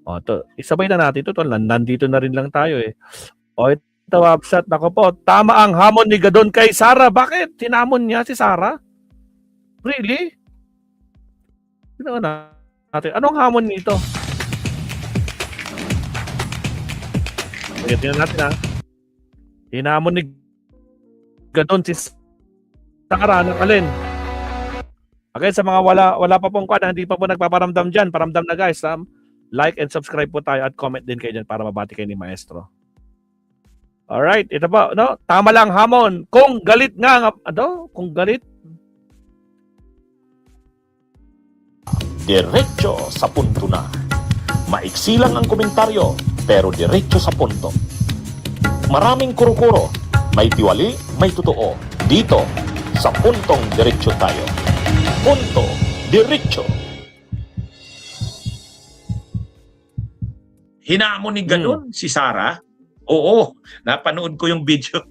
O, isabay na natin ito. Nandito na rin lang tayo eh. O, ito, Wapsat. Nako po, tama ang hamon ni Gadon kay Sara. Bakit? Tinamon niya si Sara? Really? Tingnan natin. Anong hamon nito? Tingnan natin ha. Hinamon ni Gadon si Sara ng alin. Okay, sa mga wala pa pong kwan, hindi pa po nagpaparamdam dyan. Paramdam na guys. Like and subscribe po tayo at comment din kayo dyan para mabati kayo ni Maestro. Alright, ito po. No? Tama lang hamon. Kung galit nga, kung galit. Diretso sa punto na. Maiksi lang ang komentaryo, pero diretso sa punto. Maraming kuro-kuro, may tiwali, may totoo. Dito, sa puntong diretso tayo. Punto, diretso. Hinamon ni Gadon si Sara. Oo, napanood ko yung video.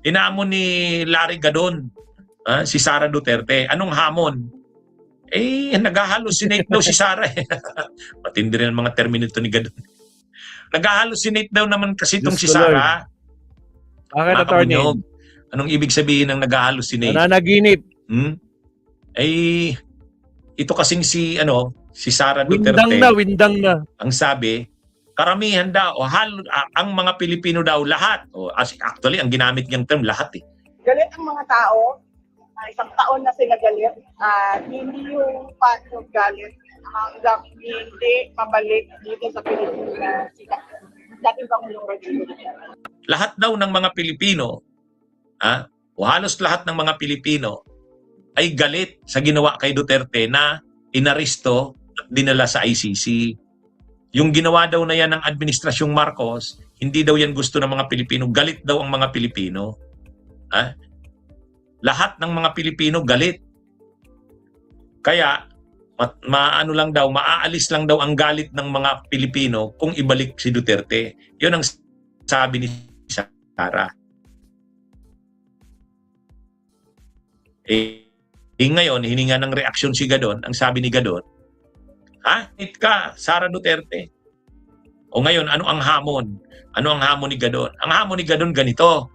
Hinamon ni Larry Gadon si Sara Duterte. Anong hamon? Eh, nag-hallucinate daw si Sara. Matindi rin ang mga terminito ni Gadon. Nag-hallucinate daw naman kasi itong si Sara. Bakit, attorney? Anong ibig sabihin ng nag-hallucinate? Nananaginip. Eh, ito kasing si Sara Duterte. Windang na. Ang sabi, karamihan daw, ang mga Pilipino daw, lahat. Actually, ang ginamit niyang term, lahat eh. Galit ang mga tao. Isang taon na sila galit. Hindi yung paano galit hanggang hindi mabalik dito sa Pilipinas. Dating Pangulong Rodrigo. Lahat daw ng mga Pilipino, o halos lahat ng mga Pilipino, ay galit sa ginawa kay Duterte na inaresto at dinala sa ICC. Yung ginawa daw na yan ng Administrasyong Marcos, hindi daw yan gusto ng mga Pilipino. Galit daw ang mga Pilipino. Lahat ng mga Pilipino galit. Kaya, maaalis lang daw ang galit ng mga Pilipino kung ibalik si Duterte. Yun ang sabi ni Sara. Ngayon, hininga ng reaksyon si Gadon. Ang sabi ni Gadon, hit ka, Sara Duterte. O ngayon, ano ang hamon? Ano ang hamon ni Gadon? Ang hamon ni Gadon ganito.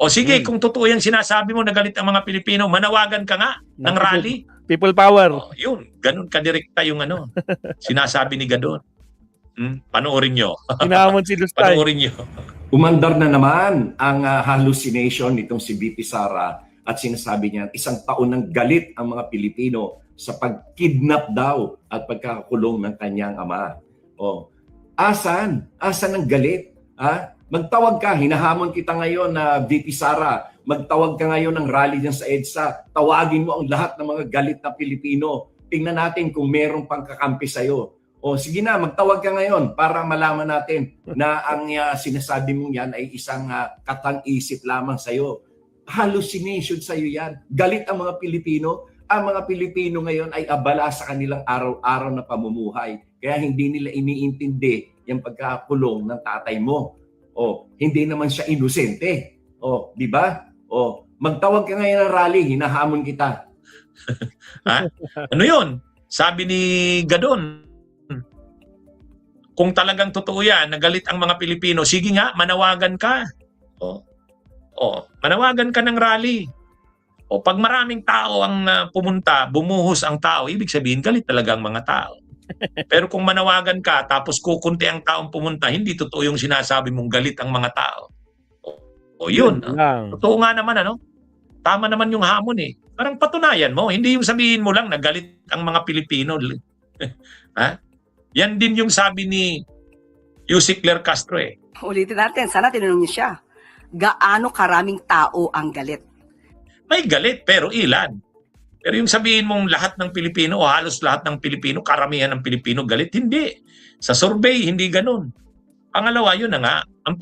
O sige, kung totoo yung sinasabi mo na galit ang mga Pilipino, manawagan ka nga ng rally. People power. O, yun, ganun kadirekta yung sinasabi ni Gadon. Panoorin nyo. Hinamon si Lustay. Panoorin nyo. Umandar na naman ang hallucination nitong si VP Sara at sinasabi niya, isang taon ng galit ang mga Pilipino sa pagkidnap daw at pagkakakulong ng kanyang ama. O, asan? Asan ang galit? Magtawag ka, hinahamon kita ngayon na VP Sara. Magtawag ka ngayon ng rally dyan sa EDSA. Tawagin mo ang lahat ng mga galit na Pilipino. Tingnan natin kung merong pangkakampi sa'yo. O sige na, magtawag ka ngayon para malaman natin na ang sinasabi mong yan ay isang katang-isip lamang sa'yo. Hallucination sa'yo yan. Galit ang mga Pilipino. Ang mga Pilipino ngayon ay abala sa kanilang araw-araw na pamumuhay. Kaya hindi nila iniintindi yung pagkakulong ng tatay mo. O, hindi naman siya inosente. O, di ba? O, magtawag ka ngayon ng rally, hinahamon kita. Ano yun? Sabi ni Gadon, kung talagang totoo yan, nagalit ang mga Pilipino, sige nga, manawagan ka. Manawagan ka ng rally. O, pag maraming tao ang pumunta, bumuhos ang tao, ibig sabihin, galit talaga ang mga tao. Pero kung manawagan ka, tapos kukunti ang taong pumunta, hindi totoo yung sinasabi mong galit ang mga tao. O yun. Totoo nga naman, Tama naman yung hamon eh. Parang patunayan mo. Hindi yung sabihin mo lang na galit ang mga Pilipino. Yan din yung sabi ni Yusek Claire Castro eh. Ulitin natin, sana tinanong niyo siya. Gaano karaming tao ang galit? May galit, pero ilan? Pero yung sabihin mong lahat ng Pilipino o halos lahat ng Pilipino, karamihan ng Pilipino galit, hindi. Sa survey, hindi ganun. Pangalawa, yun na nga, ang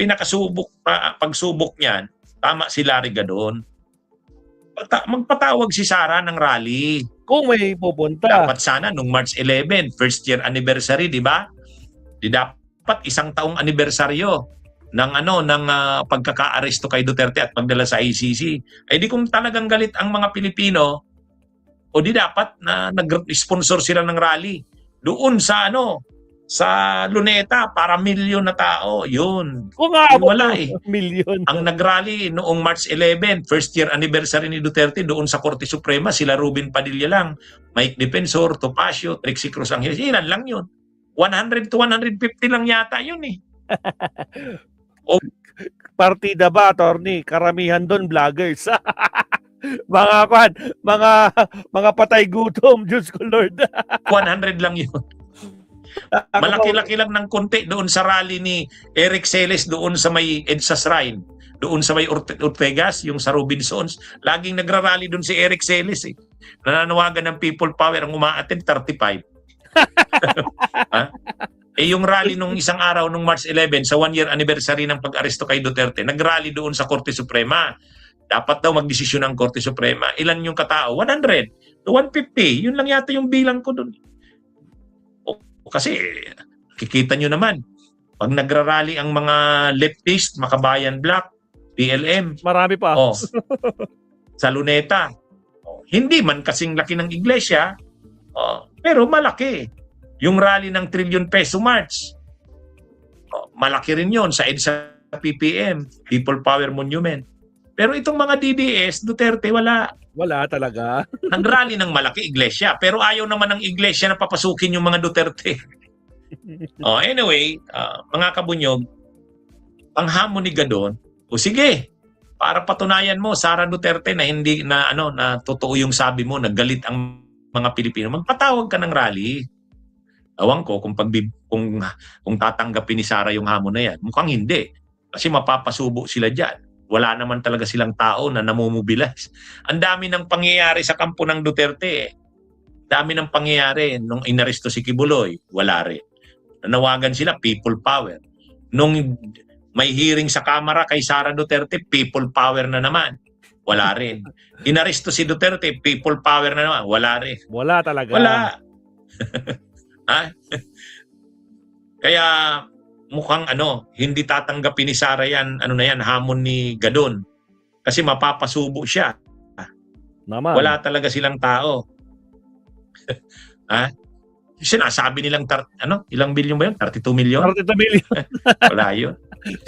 pagsubok niyan, tama si Larry Gadon, magpatawag si Sara ng rally. Kung may pupunta. Dapat sana nung March 11, first year anniversary, di ba? Dapat isang taong anibersaryo ng pagkaka-aresto kay Duterte at pagdala sa ICC. Ay di kung talagang galit ang mga Pilipino, o di dapat na nag-sponsor sila ng rally doon sa Sa Luneta, para milyon na tao. Yun. Kung nga Yun wala eh. milyon. Ang nagrally noong March 11, first year anniversary ni Duterte, doon sa Korte Suprema, sila Ruben Padilla lang, Mike Defensor, Topacio, Trixie Cruz Angeles, ilan lang yun. 100 to 150 lang yata yun eh. Partida ba, attorney? Karamihan doon vloggers. mga patay gutom, Diyos ko Lord. 100 lang yun. Malaki-laki lang ng konti doon sa rally ni Eric Celes doon sa may EDSA Shrine. Doon sa may Ortegas, yung sa Robinsons. Laging nagrarally doon si Eric Celes eh. Nananawagan ng people power ang umaattend 35. Ha? Eh yung rally nung isang araw nung March 11 sa 1-year anniversary ng pag-aresto kay Duterte, nagrally doon sa Korte Suprema. Dapat daw magdesisyon ng Korte Suprema. Ilan yung katao? 100 to 150. Yun lang yata yung bilang ko doon. Kasi kikita nyo naman, pag nagrarally ang mga leftist, Makabayan Black, PLM, Marami pa. sa Luneta, hindi man kasing laki ng iglesia, pero malaki. Yung rally ng trillion peso march, malaki rin yon sa EDSA PPM, People Power Monument. Pero itong mga DDS, Duterte, wala. Wala talaga. Nagrally ng malaki iglesia, pero ayaw naman ng iglesia na papasukin yung mga Duterte. Anyway, mga kabunyog, ang hamon ni Gadon, sige, para patunayan mo, Sara Duterte, na hindi na na totoo yung sabi mo, na galit ang mga Pilipino, magpatawag ka ng rally. Awang ko kung tatanggapin ni Sara yung hamon na yan. Mukhang hindi. Kasi mapapasubo sila diyan. Wala naman talaga silang tao na namumubilas. Ang dami ng pangyayari sa kampo ng Duterte. Dami ng pangyayari. Nung inaresto si Kibuloy, wala rin. Nanawagan sila, people power. Nung may hearing sa Kamara kay Sara Duterte, people power na naman. Wala rin. Inaresto si Duterte, people power na naman. Wala rin. Wala talaga. Wala. Kaya mukhang hindi tatanggapin ni Sara yan, hamon ni Gadon. Kasi mapapasubo siya. Naman. Wala talaga silang tao. Sinasabi nilang ilang bilyon ba yun? 32 million? 32 million. Wala yun.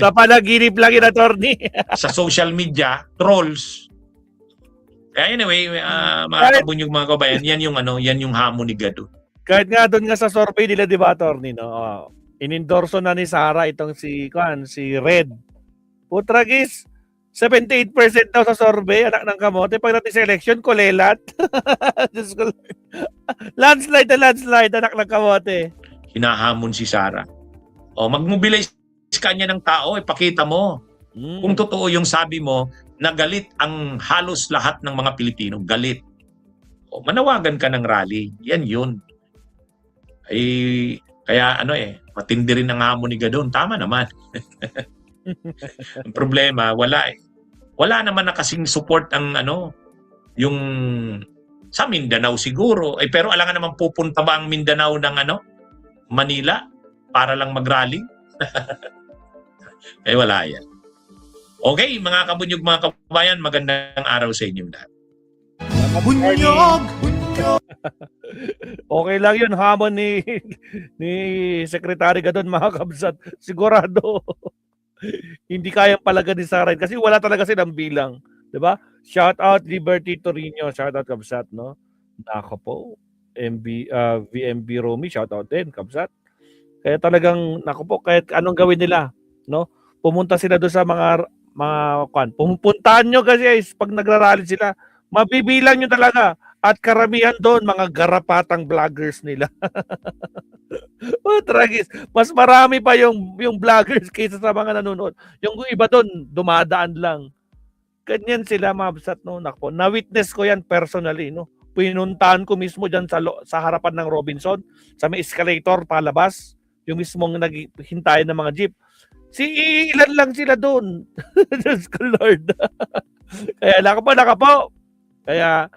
Sa panaginip lang yun, attorney. Sa social media, trolls. Kaya anyway, mga kabunyog, mga kabayan, yan yung hamon ni Gadon. Kahit nga doon nga sa survey nila, di ba, attorney, no? Inendorso na ni Sara itong si Red. Putragis, 78% daw sa survey, anak ng kamote. Pagdating sa election, kulelat. landslide, anak ng kamote. Hinahamon si Sara. Mag-mobilize ka niya ng tao, ipakita mo. Kung totoo yung sabi mo, na galit ang halos lahat ng mga Pilipino. Galit. Manawagan ka ng rally. Yan yun. Kaya matindi rin ang hamon ni Gadon. Tama naman. Ang problema, wala eh. Wala naman na kasing support ang yung sa Mindanao siguro. Pero alam nga naman, pupunta ba ang Mindanao ng Manila para lang mag-rally? Wala yan. Okay, mga kabunyog, mga kabayan, magandang araw sa inyo lahat. Bunyog! Okay lang yun, hamon ni Secretary Gadon, mga kabsat. Sigurado. Hindi kayang palagan ni Sara kasi wala talaga silang bilang. Diba? Shout out Liberty Torino, shout out kabsat, no? Nako po. VMB Romy, shout out din, kabsat. Kaya talagang, nako po, kahit anong gawin nila, no? Pumunta sila doon sa mga pumuntahan nyo kasi guys, pag nagrarally sila, mabibilang nyo talaga. At karamihan doon, mga garapatang vloggers nila. Tragis. Mas marami pa yung vloggers kaysa sa mga nanonood. Yung iba doon, dumadaan lang. Ganyan sila, mabsat, no? Nakpo. Na-witness ko yan personally, no? Pinuntahan ko mismo dyan sa harapan ng Robinson, sa may escalator palabas, yung mismong naghintayin ng mga jeep. Ilan lang sila doon. Diyos ko Lord. Kaya nakapo. Kaya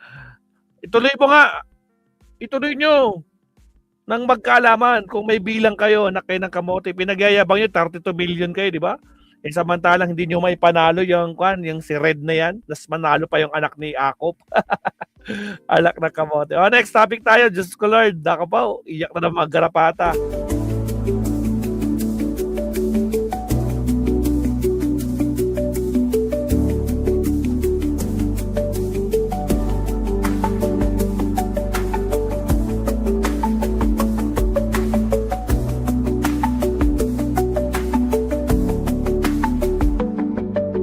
ituloy nyo nang magkaalaman kung may bilang kayo na kayo ng kamote. Pinagyayabang nyo, 32 million kayo, di ba? Samantalang hindi nyo may panalo yung si Red na yan. Tapos manalo pa yung anak ni Akop. Anak ng kamote. Next topic tayo. Diyos ko Lord, nakapaw. Iyak na ng mga garapata.